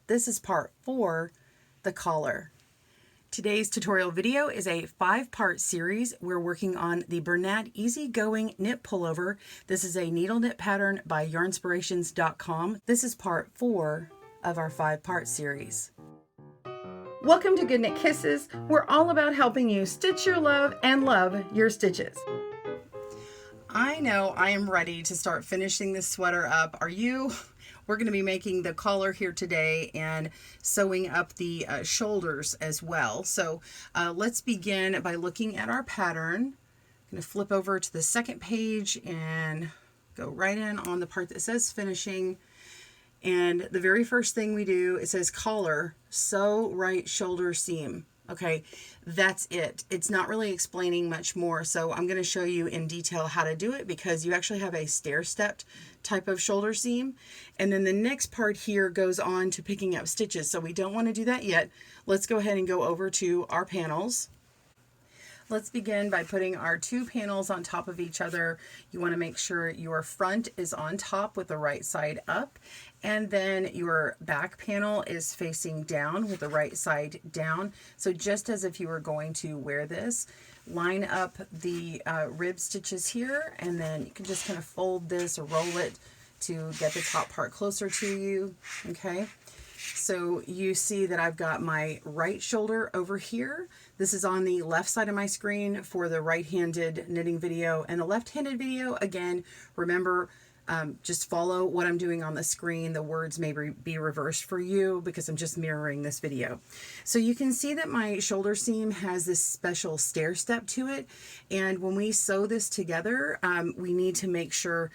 This is part 4, the collar. Today's tutorial video is a 5-part series. We're working on the Bernat Easygoing Knit Pullover. This is a needle knit pattern by yarnspirations.com. This is part 4 of our 5-part series. Welcome to Good Knit Kisses. We're all about helping you stitch your love and love your stitches. I know I am ready to start finishing this sweater up. Are you? We're going to be making the collar here today and sewing up the shoulders as well. So let's begin by looking at our pattern. I'm going to flip over to the second page and go right in on the part that says finishing. And the very first thing we do, it says collar, sew right shoulder seam. Okay, that's it. It's not really explaining much more, so I'm going to show you in detail how to do it because you actually have a stair-stepped type of shoulder seam. And then the next part here goes on to picking up stitches, so we don't want to do that yet. Let's go ahead and go over to our panels. Let's begin by putting our 2 panels on top of each other. You want to make sure your front is on top with the right side up, and then your back panel is facing down with the right side down. So just as if you were going to wear this, line up the rib stitches here, and then you can just kind of fold this or roll it to get the top part closer to you, okay? So you see that I've got my right shoulder over here. This is on the left side of my screen for the right-handed knitting video, and the left-handed video, again, remember, just follow what I'm doing on the screen. The words may be reversed for you because I'm just mirroring this video. So you can see that my shoulder seam has this special stair step to it. And when we sew this together, we need to make sure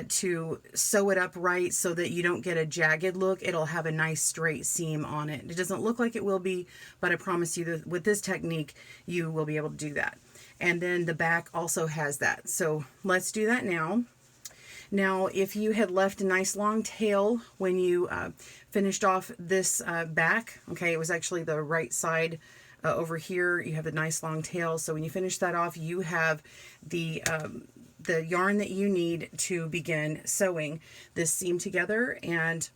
to sew it up right so that you don't get a jagged look. It'll have a nice straight seam on it. It doesn't look like it will be, but I promise you that with this technique, you will be able to do that. And then the back also has that. So let's do that now. Now, if you had left a nice long tail when you finished off this back, okay, it was actually the right side over here. You have a nice long tail. So when you finish that off, you have the yarn that you need to begin sewing this seam together. And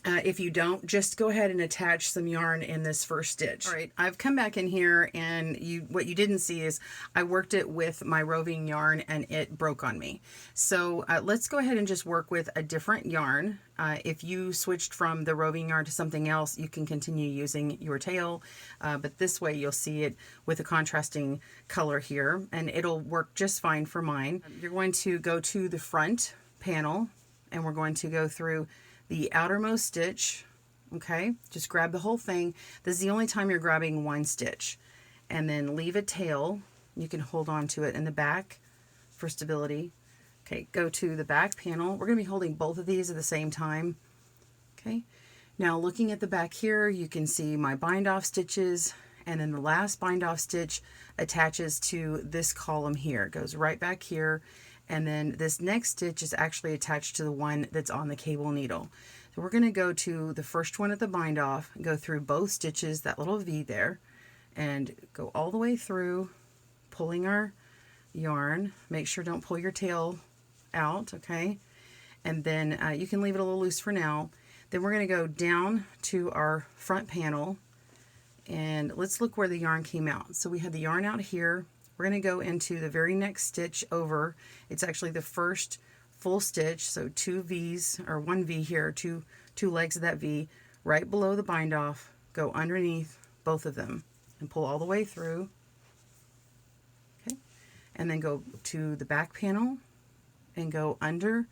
if you don't, just go ahead and attach some yarn in this first stitch. All right, I've come back in here, and what you didn't see is I worked it with my Roving yarn and it broke on me. So let's go ahead and just work with a different yarn. If you switched from the Roving yarn to something else, you can continue using your tail, but this way you'll see it with a contrasting color here, and it'll work just fine for mine. You're going to go to the front panel, and we're going to go through the outermost stitch, okay? Just grab the whole thing. This is the only time you're grabbing one stitch. And then leave a tail. You can hold on to it in the back for stability. Okay, go to the back panel. We're going to be holding both of these at the same time. Okay, now looking at the back here, you can see my bind off stitches, and then the last bind off stitch attaches to this column here. It goes right back here. And then this next stitch is actually attached to the one that's on the cable needle. So we're going to go to the first one at the bind off, go through both stitches, that little V there, and go all the way through, pulling our yarn. Make sure don't pull your tail out, okay? And then you can leave it a little loose for now. Then we're going to go down to our front panel, and let's look where the yarn came out. So we had the yarn out here. We're going to go into the very next stitch over. It's actually the first full stitch, so 2 V's, or 1 V here, two legs of that V, right below the bind off. Go underneath both of them and pull all the way through. Okay, and then go to the back panel and go under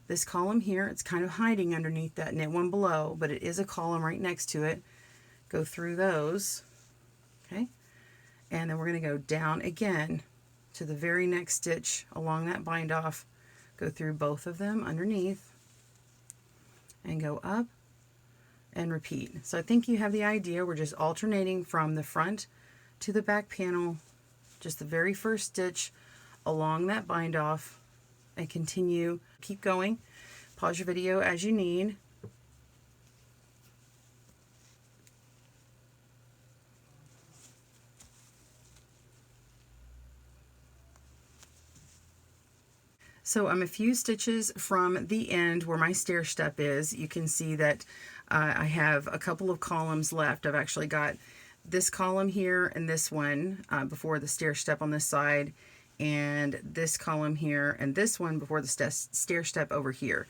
this column here. It's kind of hiding underneath that knit one below, but it is a column right next to it. Go through those, okay? And then we're going to go down again to the very next stitch along that bind off, go through both of them underneath, and go up and repeat. So I think you have the idea. We're just alternating from the front to the back panel, just the very first stitch along that bind off, and continue. Keep going. Pause your video as you need. So I'm a few stitches from the end where my stair step is. You can see that I have a couple of columns left. I've actually got this column here and this one before the stair step on this side, and this column here and this one before the stair step over here.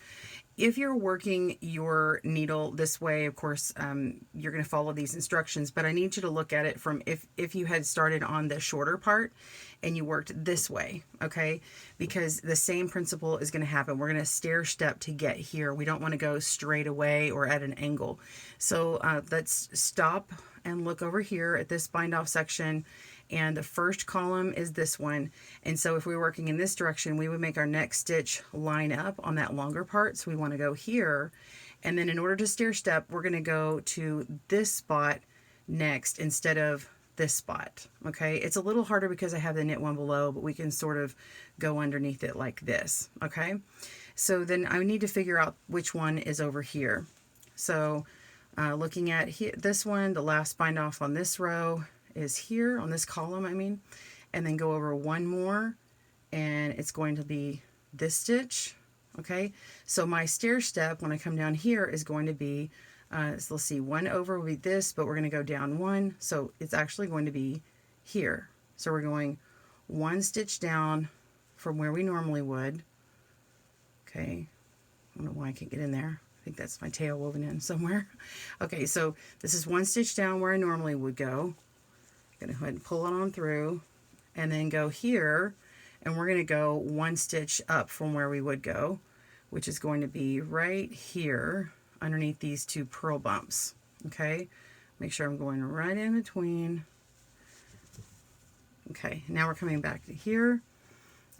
If you're working your needle this way, of course, you're going to follow these instructions, but I need you to look at it from if you had started on the shorter part and you worked this way, okay? Because the same principle is going to happen. We're going to stair step to get here. We don't want to go straight away or at an angle. So let's stop and look over here at this bind off section. And the first column is this one. And so if we were working in this direction, we would make our next stitch line up on that longer part. So we want to go here. And then in order to stair step, we're going to go to this spot next instead of this spot. Okay, it's a little harder because I have the knit one below, but we can sort of go underneath it like this. Okay, so then I need to figure out which one is over here. So looking at this one, the last bind off on this row is here on this column, I mean, and then go over one more and it's going to be this stitch. Okay, so my stair step when I come down here is going to be so let's see, one over will be this, but we're going to go down one, so it's actually going to be here. So we're going one stitch down from where we normally would. Okay, I don't know why I can't get in there. I think that's my tail woven in somewhere. Okay, so this is one stitch down where I normally would go. Going to go ahead and pull it on through and then go here, and we're going to go one stitch up from where we would go, which is going to be right here underneath these two purl bumps. Okay, make sure I'm going right in between. Okay, now we're coming back to here,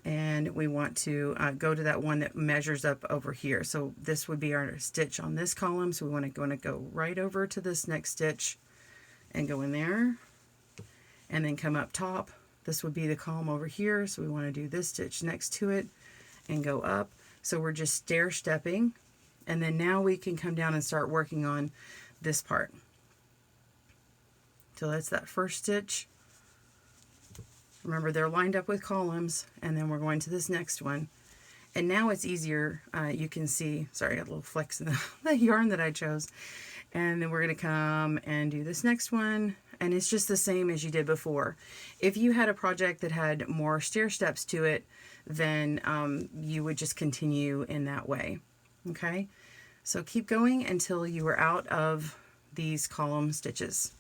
and we want to go to that one that measures up over here. So this would be our stitch on this column, so we want to go right over to this next stitch and go in there, and then come up top. This would be the column over here, so we want to do this stitch next to it and go up. So we're just stair stepping, and then now we can come down and start working on this part. So that's that first stitch. Remember, they're lined up with columns, and then we're going to this next one. And now it's easier. You can see, sorry, I got a little flex in the yarn that I chose. And then we're going to come and do this next one, and it's just the same as you did before. If you had a project that had more stair steps to it, then you would just continue in that way. Okay, so keep going until you are out of these column stitches.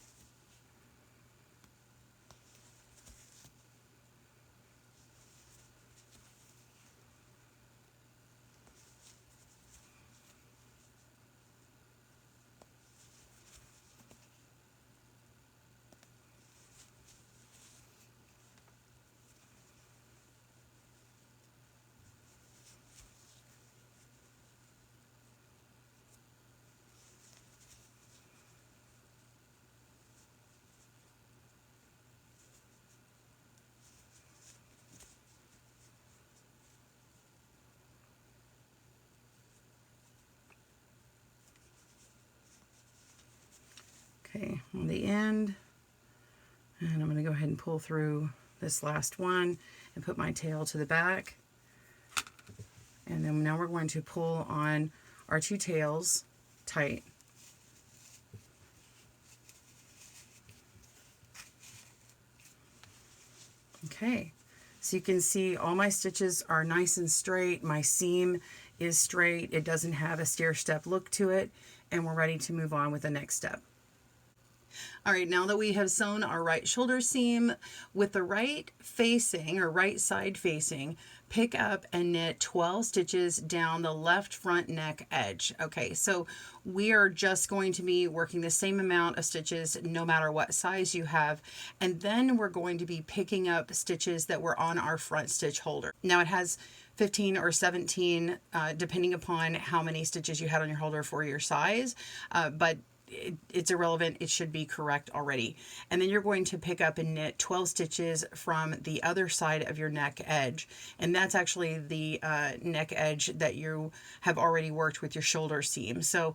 Okay, on the end, and I'm going to go ahead and pull through this last one and put my tail to the back. And then now we're going to pull on our two tails tight. Okay, so you can see all my stitches are nice and straight. My seam is straight. It doesn't have a stair step look to it, and we're ready to move on with the next step. All right, now that we have sewn our right shoulder seam, with the right facing or right side facing, pick up and knit 12 stitches down the left front neck edge. Okay, so we are just going to be working the same amount of stitches no matter what size you have, and then we're going to be picking up stitches that were on our front stitch holder. Now it has 15 or 17 depending upon how many stitches you had on your holder for your size, but it's irrelevant. It should be correct already. And then you're going to pick up and knit 12 stitches from the other side of your neck edge, and that's actually the neck edge that you have already worked with your shoulder seam. So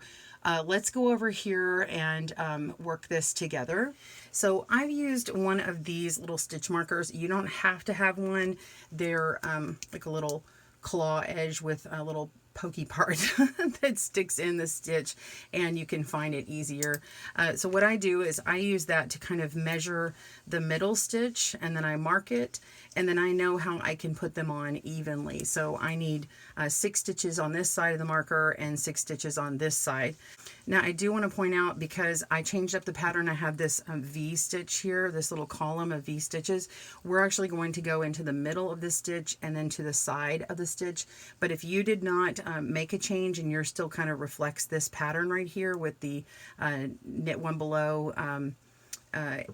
let's go over here and work this together. So I've used one of these little stitch markers. You don't have to have one. They're like a little claw edge with little pokey part that sticks in the stitch, and you can find it easier. So what I do is I use that to kind of measure the middle stitch, and then I mark it, and then I know how I can put them on evenly. So I need 6 stitches on this side of the marker and 6 stitches on this side. Now I do want to point out, because I changed up the pattern, I have this V stitch here, this little column of V stitches. We're actually going to go into the middle of the stitch and then to the side of the stitch. But if you did not make a change and yours still kind of reflects this pattern right here with the knit one below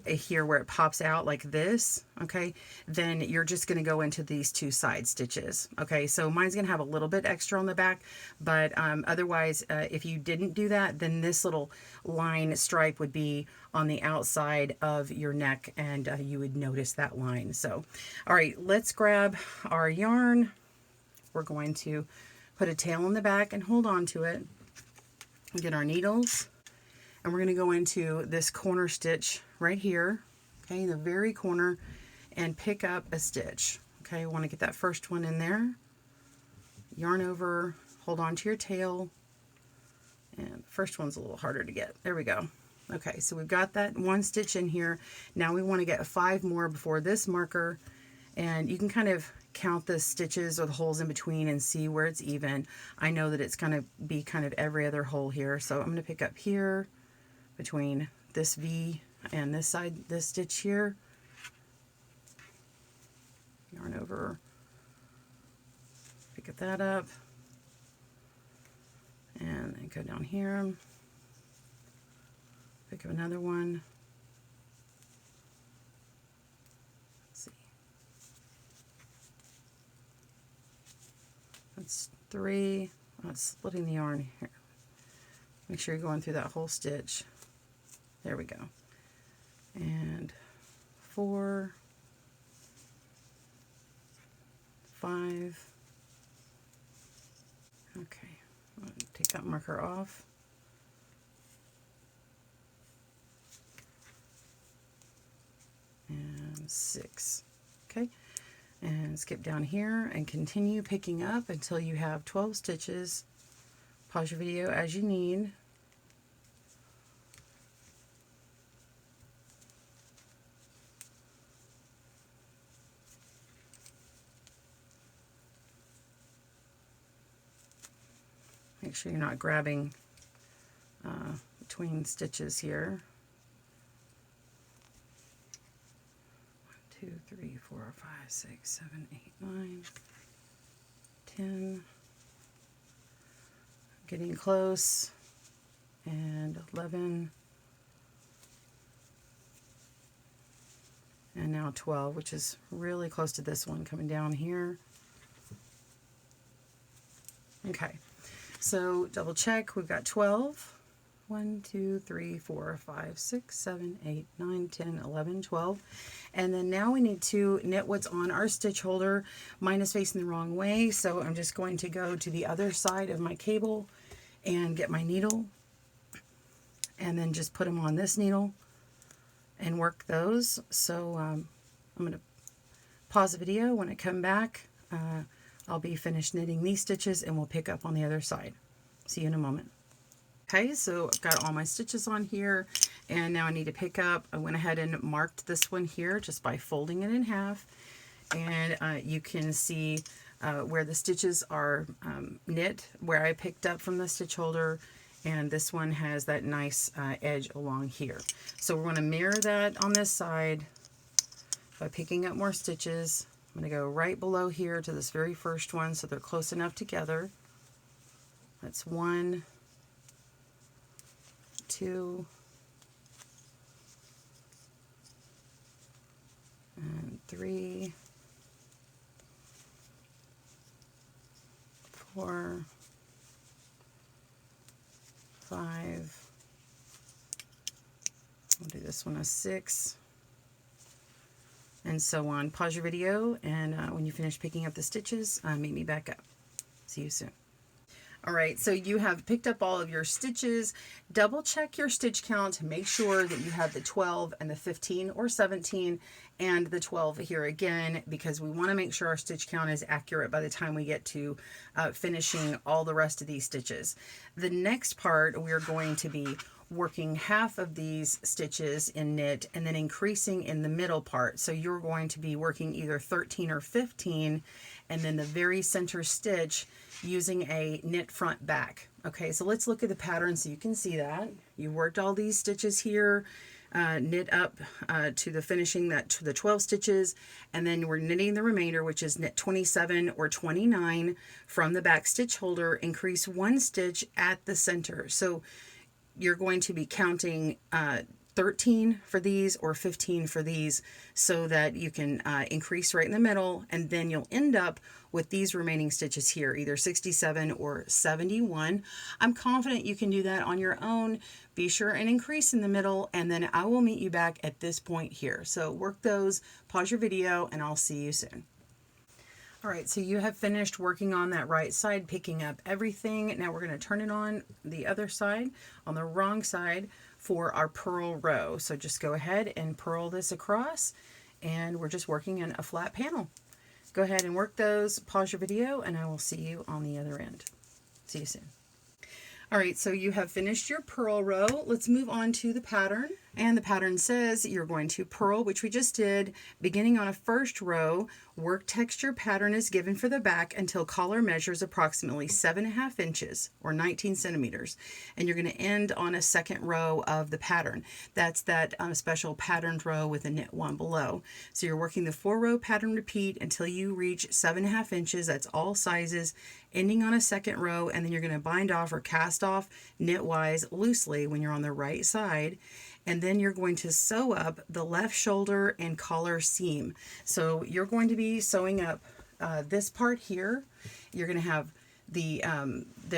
here where it pops out like this, okay, then you're just going to go into these 2 side stitches. Okay, so mine's going to have a little bit extra on the back, but otherwise, if you didn't do that, then this little line stripe would be on the outside of your neck, and you would notice that line. So, all right, let's grab our yarn. We're going to put a tail in the back and hold on to it. Get our needles, and we're going to go into this corner stitch right here, okay, the very corner, and pick up a stitch. Okay, I want to get that first one in there. Yarn over, hold on to your tail, and the first one's a little harder to get. There we go. Okay, so we've got that 1 stitch in here. Now we want to get 5 more before this marker, and you can kind of count the stitches or the holes in between and see where it's even. I know that it's going to be kind of every other hole here, so I'm going to pick up here between this V and this side, this stitch here. Yarn over, pick that up, and then go down here, pick up another one. Let's see. That's 3. That's splitting the yarn here. Make sure you're going through that whole stitch. There we go. And 4, 5. Okay, I'll take that marker off. And 6. Okay, and skip down here and continue picking up until you have 12 stitches. Pause your video as you need. Make sure you're not grabbing between stitches here. 1, 2, 3, 4, 5, 6, 7, 8, 9, 10. Getting close. And 11. And now 12, which is really close to this one coming down here. Okay. So double check, we've got 12. 1, 2, 3, 4, 5, 6, 7, 8, 9, 10, 11, 12. And then now we need to knit what's on our stitch holder. Mine is facing the wrong way, so I'm just going to go to the other side of my cable and get my needle, and then just put them on this needle and work those. So I'm going to pause the video. When I come back, I'll be finished knitting these stitches and we'll pick up on the other side. See you in a moment. Okay, so I've got all my stitches on here, and now I need to pick up. I went ahead and marked this one here just by folding it in half, and you can see where the stitches are knit, where I picked up from the stitch holder, and this one has that nice edge along here. So we're going to mirror that on this side by picking up more stitches. I'm going to go right below here to this very first one so they're close enough together. That's 1, 2, and 3, 4, 5. We'll do this one as 6, and so on. Pause your video, and when you finish picking up the stitches, meet me back up. See you soon. All right, so you have picked up all of your stitches. Double check your stitch count. Make sure that you have the 12 and the 15 or 17 and the 12 here again, because we want to make sure our stitch count is accurate by the time we get to finishing all the rest of these stitches. The next part, we're going to be working half of these stitches in knit and then increasing in the middle part. So you're going to be working either 13 or 15, and then the very center stitch using a knit front back. Okay, so let's look at the pattern so you can see that. You worked all these stitches here, knit up to the finishing that to the 12 stitches, and then we're knitting the remainder, which is knit 27 or 29 from the back stitch holder, increase 1 stitch at the center. So you're going to be counting 13 for these or 15 for these so that you can increase right in the middle, and then you'll end up with these remaining stitches here, either 67 or 71. I'm confident you can do that on your own. Be sure and increase in the middle, and then I will meet you back at this point here. So work those, pause your video, and I'll see you soon. All right, so you have finished working on that right side, picking up everything. Now we're going to turn it on the other side, on the wrong side, for our purl row. So just go ahead and purl this across, and we're just working in a flat panel. Go ahead and work those, pause your video, and I will see you on the other end. See you soon. All right, so you have finished your purl row. Let's move on to the pattern. And the pattern says you're going to purl, which we just did, beginning on a first row. Work texture pattern is given for the back until collar measures approximately 7.5 inches or 19 centimeters. And you're going to end on a second row of the pattern. That's that special patterned row with a knit 1 below. So you're working the 4-row pattern repeat until you reach 7.5 inches. That's all sizes, ending on a second row, and then you're going to bind off or cast off knitwise loosely when you're on the right side. And then you're going to sew up the left shoulder and collar seam. So you're going to be sewing up this part here. You're going to have the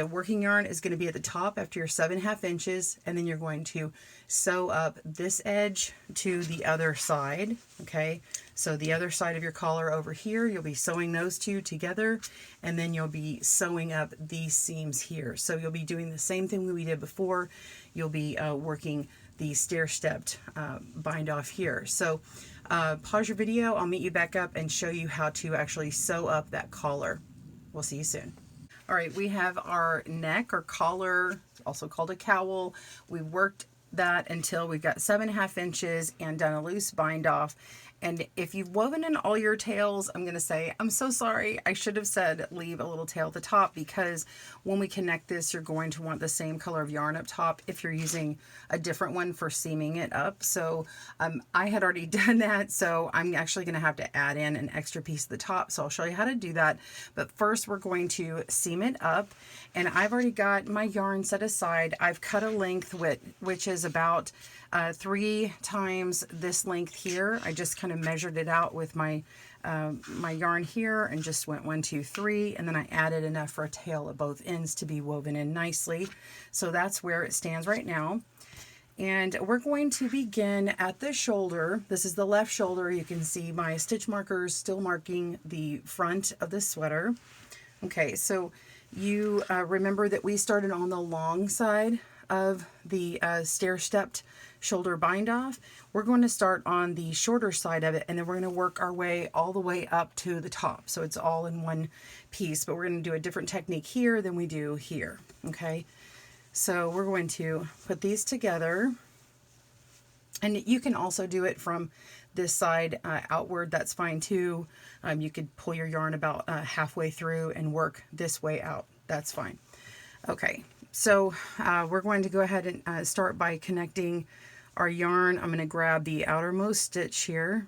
working yarn is going to be at the top after your 7.5 inches, and then you're going to sew up this edge to the other side. Okay, so the other side of your collar over here, you'll be sewing those two together, and then you'll be sewing up these seams here. So you'll be doing the same thing we did before. You'll be working the stair-stepped bind off here. So pause your video, I'll meet you back up and show you how to actually sew up that collar. We'll see you soon. All right, we have our neck or collar, also called a cowl. We worked that until we've got 7.5 inches and done a loose bind off. And if you've woven in all your tails, I'm going to say, I'm so sorry. I should have said leave a little tail at the top, because when we connect this, you're going to want the same color of yarn up top if you're using a different one for seaming it up. So I had already done that, so I'm actually going to have to add in an extra piece at the top. So I'll show you how to do that. But first, we're going to seam it up. And I've already got my yarn set aside. I've cut a length which is about 3 times this length here. I just kind of measured it out with my my yarn here and just went 1, 2, 3, and then I added enough for a tail at both ends to be woven in nicely. So that's where it stands right now. And we're going to begin at the shoulder. This is the left shoulder. You can see my stitch markers still marking the front of the sweater. Okay, so you remember that we started on the long side of the stair-stepped shoulder bind off. We're going to start on the shorter side of it, and then we're going to work our way all the way up to the top. So it's all in one piece, but we're going to do a different technique here than we do here. Okay, so we're going to put these together, and you can also do it from this side outward. That's fine too. You could pull your yarn about halfway through and work this way out. That's fine. Okay, so we're going to go ahead and start by connecting our yarn. I'm going to grab the outermost stitch here,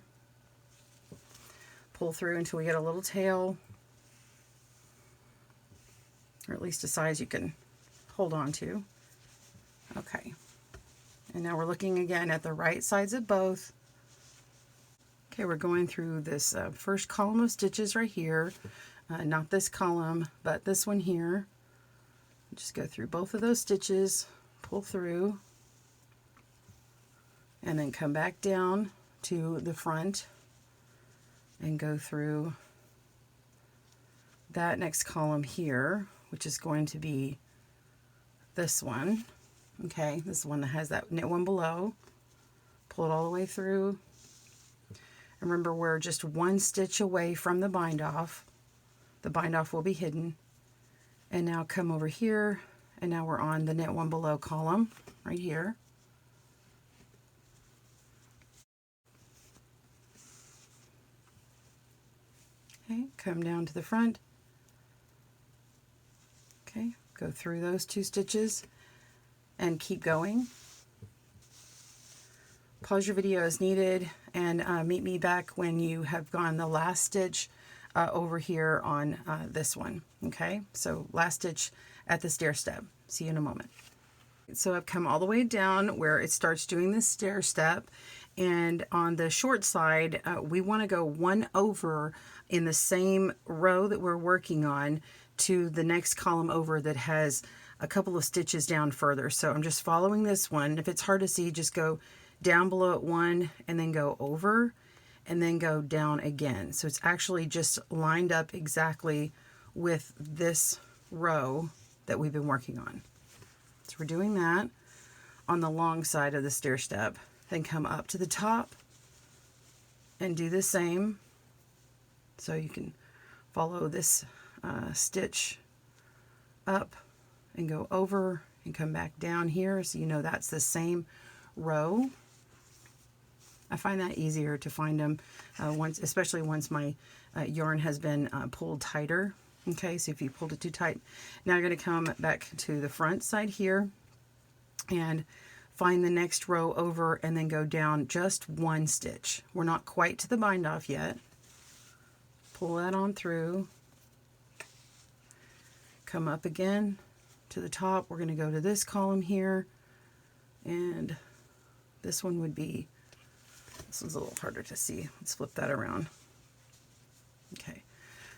pull through until we get a little tail, or at least a size you can hold on to. Okay, and now we're looking again at the right sides of both. Okay, we're going through this first column of stitches right here, not this column, but this one here. Just go through both of those stitches, pull through, and then come back down to the front and go through that next column here which is going to be this one. Okay, this is the one that has that knit one below. Pull it all the way through. And remember, we're just one stitch away from the bind off. The bind off will be hidden. And now come over here, and now we're on the knit one below column right here. Okay, come down to the front. Okay, go through those 2 stitches and keep going. Pause your video as needed, and meet me back when you have gone the last stitch over here on this one. Okay, so last stitch at the stair step. See you in a moment. So I've come all the way down where it starts doing the stair step, and on the short side we want to go 1 over in the same row that we're working on to the next column over that has a couple of stitches down further. So I'm just following this one. If it's hard to see, just go down below at 1 and then go over and then go down again. So it's actually just lined up exactly with this row that we've been working on. So we're doing that on the long side of the stair step. Then come up to the top and do the same. So you can follow this stitch up and go over and come back down here, so you know that's the same row. I find that easier to find them especially once my yarn has been pulled tighter. Okay, so if you pulled it too tight, now you're going to come back to the front side here and find the next row over and then go down just 1 stitch. We're not quite to the bind off yet. Pull that on through, come up again to the top. We're going to go to this column here, and this one would be, this one's a little harder to see. Let's flip that around. Okay,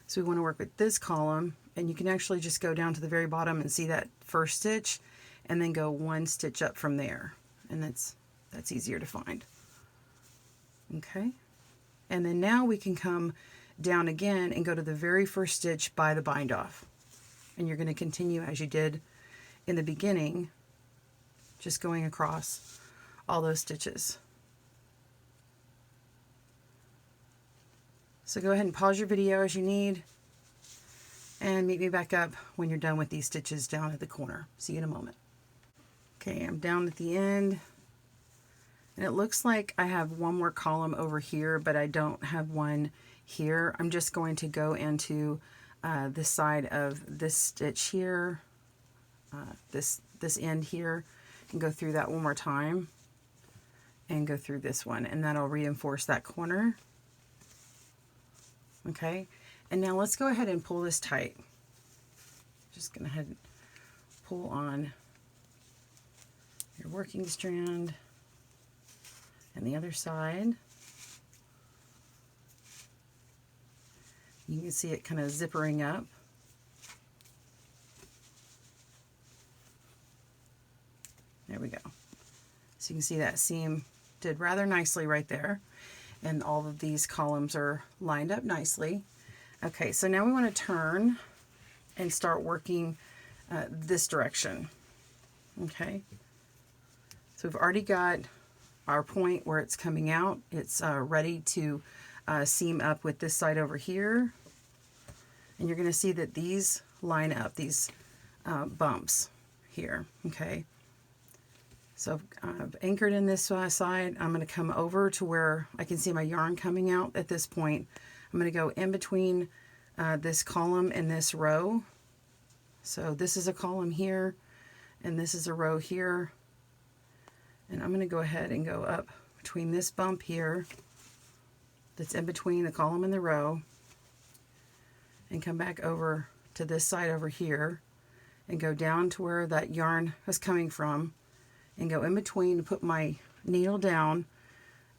so we want to work with this column, and you can actually just go down to the very bottom and see that first stitch and then go 1 stitch up from there, and that's easier to find. Okay, and then now we can come down again and go to the very first stitch by the bind off, and you're going to continue as you did in the beginning, just going across all those stitches. So go ahead and pause your video as you need, and meet me back up when you're done with these stitches down at the corner. See you in a moment. Okay, I'm down at the end, and it looks like I have 1 more column over here, but I don't have one here. I'm just going to go into this side of this stitch here, this end here, and go through that one more time, and go through this one, and that'll reinforce that corner. Okay, and now let's go ahead and pull this tight. Just gonna head and pull on your working strand and the other side. You can see it kind of zippering up. There we go. So you can see that seam did rather nicely right there, and all of these columns are lined up nicely. Okay, so now we want to turn and start working this direction. Okay, so we've already got our point where it's coming out. It's ready to seam up with this side over here, and you're going to see that these line up, these bumps here. Okay, so I've anchored in this side. I'm going to come over to where I can see my yarn coming out at this point. I'm going to go in between this column and this row. So this is a column here, and this is a row here, and I'm going to go ahead and go up between this bump here that's in between the column and the row, and come back over to this side over here and go down to where that yarn was coming from, and go in between to put my needle down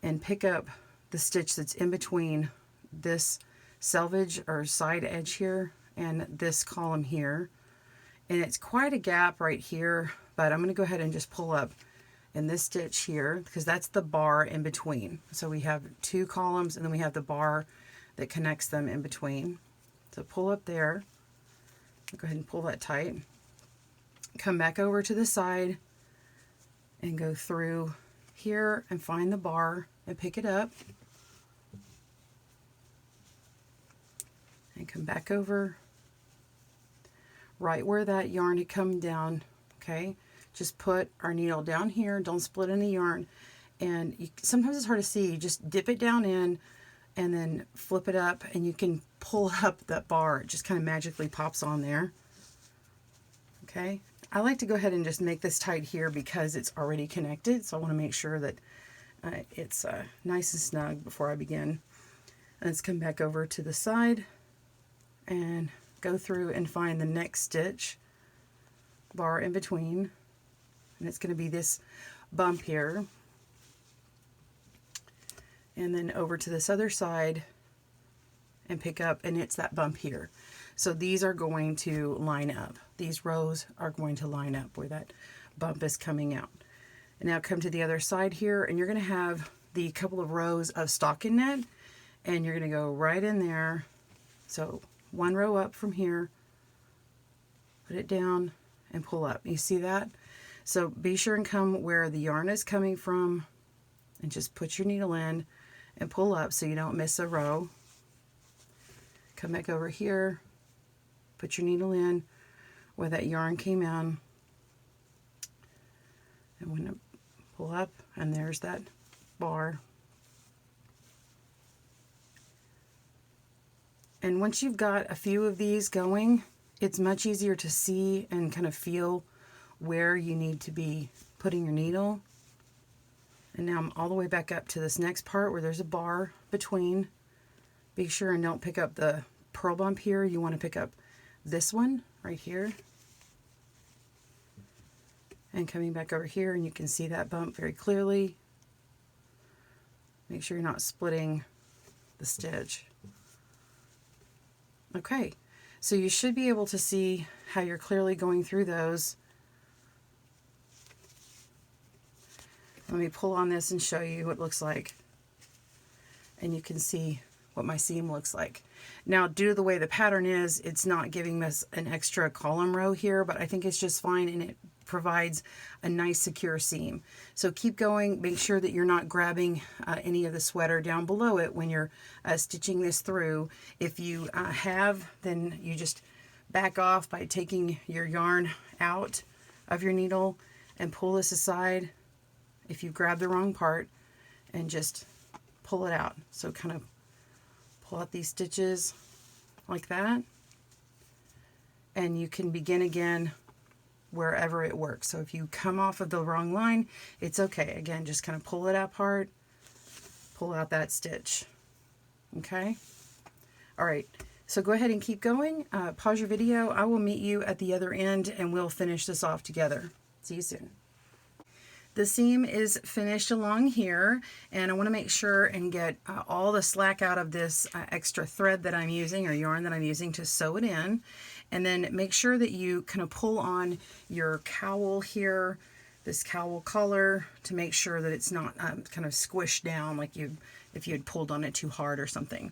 and pick up the stitch that's in between this selvage or side edge here and this column here. And it's quite a gap right here, but I'm going to go ahead and just pull up in this stitch here, because that's the bar in between. So we have 2 columns, and then we have the bar that connects them in between. So pull up there, Go ahead and pull that tight. Come back over to the side and go through here and find the bar and pick it up. And come back over right where that yarn had come down, okay? Just put our needle down here, don't split any yarn. And sometimes it's hard to see, you just dip it down in and then flip it up and you can pull up that bar. It just kind of magically pops on there, okay? I like to go ahead and just make this tight here because it's already connected, so I want to make sure that it's nice and snug before I begin. And let's come back over to the side and go through and find the next stitch bar in between, and it's going to be this bump here, and then over to this other side and pick up, and it's that bump here. So these are going to line up. These rows are going to line up where that bump is coming out. And now come to the other side here, and you're going to have the couple of rows of stockinette, and you're going to go right in there. So one row up from here, put it down and pull up. You see that? So be sure and come where the yarn is coming from and just put your needle in and pull up so you don't miss a row. Come back over here, put your needle in where that yarn came in, and when it pull up, and there's that bar. And once you've got a few of these going, it's much easier to see and kind of feel where you need to be putting your needle. And now I'm all the way back up to this next part where there's a bar between. Be sure and don't pick up the purl bump here. You want to pick up this one right here. And coming back over here, and you can see that bump very clearly. Make sure you're not splitting the stitch. Okay, so you should be able to see how you're clearly going through those. Let me pull on this and show you what it looks like. And you can see what my seam looks like. Now, due to the way the pattern is, it's not giving us an extra column row here, but I think it's just fine, and it provides a nice secure seam. So keep going. Make sure that you're not grabbing any of the sweater down below it when you're stitching this through. If you have, then you just back off by taking your yarn out of your needle and pull this aside if you grab the wrong part, and just pull it out. So kind of pull out these stitches like that, and you can begin again wherever it works. So if you come off of the wrong line, it's okay. Again, just kind of pull it apart, pull out that stitch. Okay? All right, so go ahead and keep going. Pause your video. I will meet you at the other end, and we'll finish this off together. See you soon. The seam is finished along here, and I want to make sure and get all the slack out of this extra thread that I'm using, or yarn that I'm using, to sew it in. And then make sure that you kind of pull on your cowl here, this cowl collar, to make sure that it's not kind of squished down like if you had pulled on it too hard or something.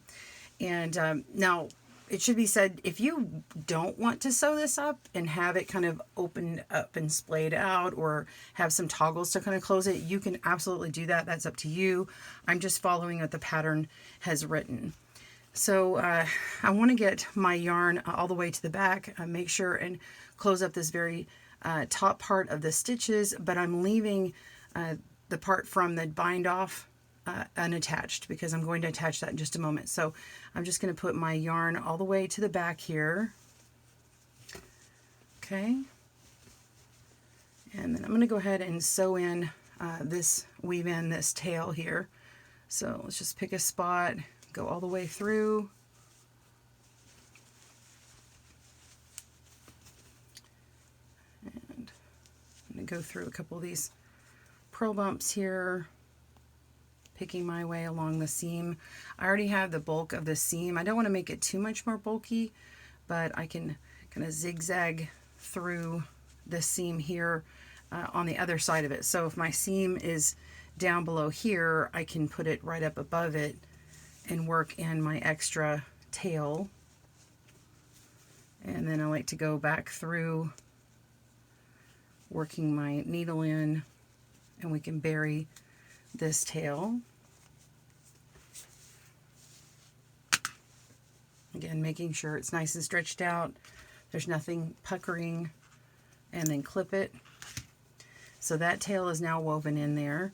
And now, it should be said, if you don't want to sew this up and have it kind of opened up and splayed out, or have some toggles to kind of close it, you can absolutely do that. That's up to you. I'm just following what the pattern has written. So I want to get my yarn all the way to the back, make sure and close up this very top part of the stitches, but I'm leaving the part from the bind off unattached, because I'm going to attach that in just a moment. So I'm just going to put my yarn all the way to the back here. Okay. And then I'm going to go ahead and sew in weave in this tail here. So let's just pick a spot, go all the way through. And I'm going to go through a couple of these purl bumps here, picking my way along the seam. I already have the bulk of the seam. I don't want to make it too much more bulky, but I can kind of zigzag through the seam here on the other side of it. So if my seam is down below here, I can put it right up above it and work in my extra tail. And then I like to go back through, working my needle in, and we can bury this tail. Again, making sure it's nice and stretched out, there's nothing puckering, and then clip it. So that tail is now woven in there.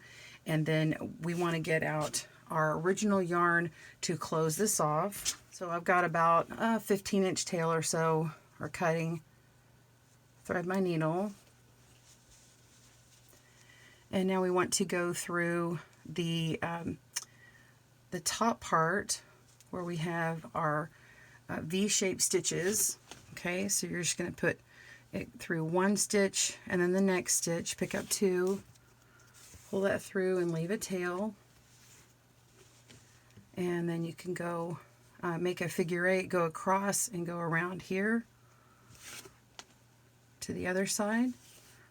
And then we want to get out our original yarn to close this off. So I've got about a 15-inch tail or so, or cutting. Thread my needle. And now we want to go through the top part where we have our V-shaped stitches. Okay, so you're just going to put it through one stitch and then the next stitch, pick up two, pull that through and leave a tail. And then you can go make a figure eight, go across and go around here to the other side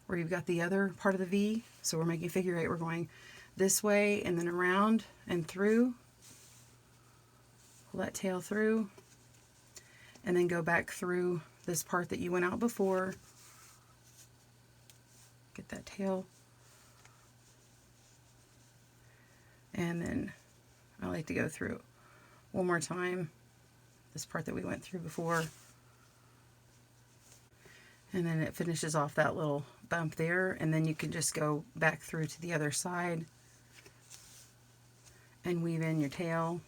where you've got the other part of the V. So we're making figure eight, we're going this way and then around and through. Pull that tail through and then go back through this part that you went out before. Get that tail. And then I like to go through one more time this part that we went through before. And then it finishes off that little bump there, and then you can just go back through to the other side and weave in your tail.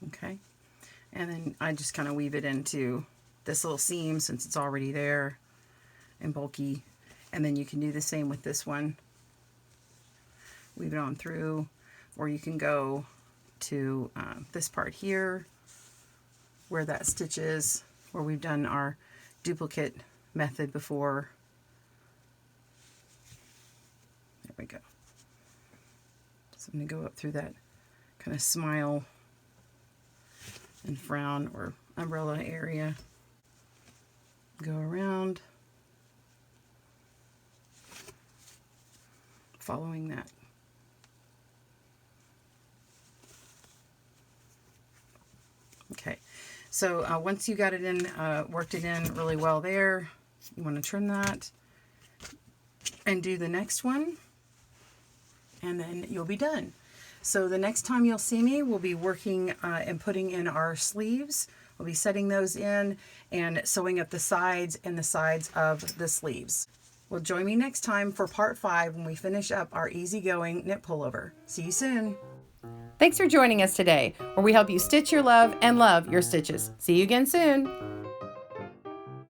Okay, and then I just kind of weave it into this little seam since it's already there and bulky. And then you can do the same with this one. Weave it on through, or you can go to this part here where that stitch is, where we've done our duplicate method before. There we go. So I'm going to go up through that kind of smile and frown or umbrella area. Go around, following that. Okay, so once you got it in, worked it in really well there, you want to trim that and do the next one, and then you'll be done. So the next time you'll see me, we'll be working and putting in our sleeves. We'll be setting those in and sewing up the sides and the sides of the sleeves. Well, join me next time for part 5 when we finish up our easygoing knit pullover. See you soon. Thanks for joining us today, where we help you stitch your love and love your stitches. See you again soon.